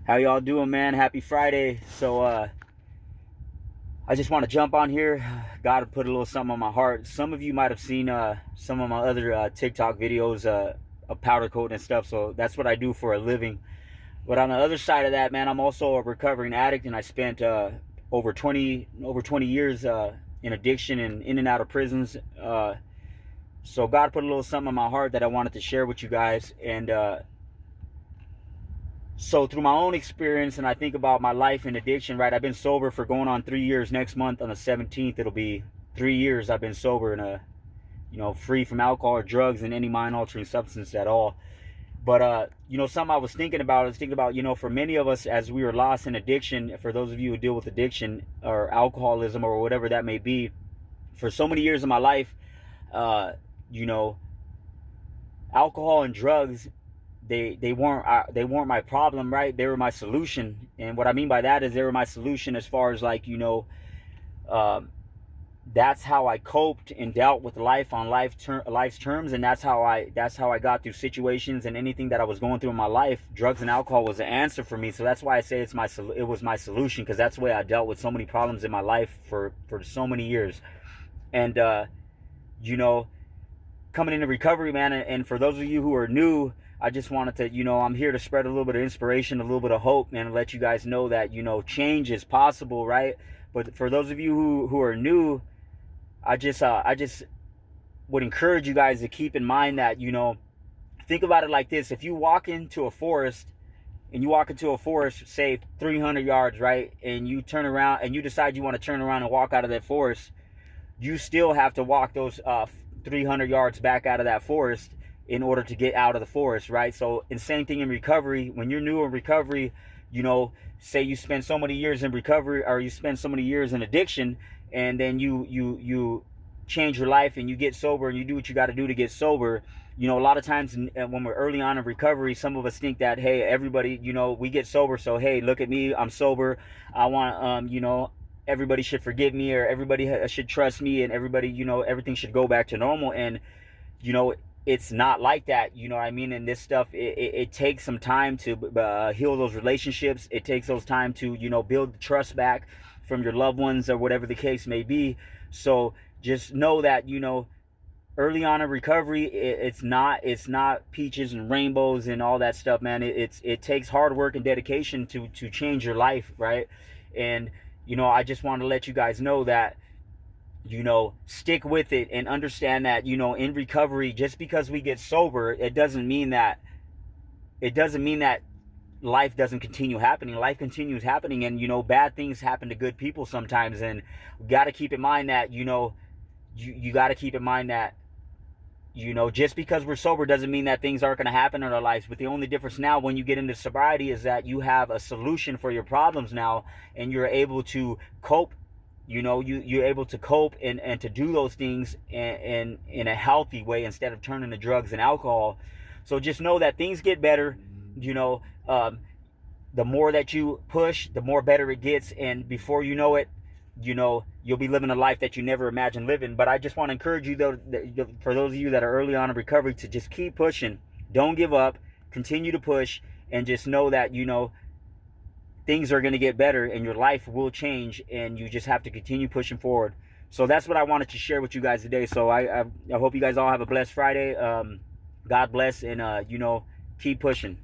How y'all doing, man? Happy Friday. I just want to jump on here. God put a little something on my heart. Some of you might have seen some of my other TikTok videos of powder coating and stuff. So that's what I do for a living. But on the other side of that, man, I'm also a recovering addict, and I spent over 20 years in addiction and in and out of prisons. So God put a little something on my heart that I wanted to share with you guys. And so through my own experience, and I think about my life in addiction, right? I've been sober for going on 3 years. Next month on the 17th, it'll be 3 years I've been sober and free from alcohol or drugs and any mind altering substance at all. But something I was thinking about, for many of us, as we were lost in addiction, for those of you who deal with addiction or alcoholism or whatever that may be, for so many years of my life, uh, you know, alcohol and drugs, they weren't my problem, right? They were my solution. And what I mean by that is they were my solution as far as um, that's how I coped and dealt with life on life's terms, and that's how I got through situations and anything that I was going through in my life. Drugs and alcohol was the answer for me. So that's why I say it was my solution, because that's the way I dealt with so many problems in my life for so many years. And you know coming into recovery, man. And for those of you who are new, I just wanted to, I'm here to spread a little bit of inspiration, a little bit of hope, man, and let you guys know that, change is possible, right? But for those of you who are new, I just would encourage you guys to keep in mind that, think about it like this. If you walk into a forest, say 300 yards, right? And you turn around and you decide you want to turn around and walk out of that forest, you still have to walk those 300 yards back out of that forest in order to get out of the forest, right? So, and same thing in recovery. When you're new in recovery, say you spend so many years in recovery, or you spend so many years in addiction, and then you change your life and you get sober and you do what you got to do to get sober. A lot of times when we're early on in recovery, some of us think that, hey, everybody, we get sober, so hey, look at me, I'm sober. I want everybody should forgive me, or everybody should trust me, and everybody, everything should go back to normal. And you know it's not like that. You know what I mean? And this stuff, it takes some time to heal those relationships. It takes those time to build the trust back from your loved ones, or whatever the case may be. So just know that early on in recovery, it's not peaches and rainbows and all that stuff, man. It takes hard work and dedication to change your life, right? And I just want to let you guys know that stick with it, and understand that in recovery, just because we get sober, it doesn't mean that life doesn't continue happening. Life continues happening, and bad things happen to good people sometimes. And we got to keep in mind that you got to keep in mind that just because we're sober doesn't mean that things aren't going to happen in our lives. But the only difference now, when you get into sobriety, is that you have a solution for your problems now, and you're able to cope. You're able to cope and to do those things in a healthy way, instead of turning to drugs and alcohol. So just know that things get better. The more that you push, the more better it gets, and before you know it, you'll be living a life that you never imagined living. But I just want to encourage you, though, for those of you that are early on in recovery, to just keep pushing. Don't give up. Continue to push, and just know that things are going to get better, and your life will change, and you just have to continue pushing forward. So that's what I wanted to share with you guys today. So I hope you guys all have a blessed Friday. God bless, and keep pushing.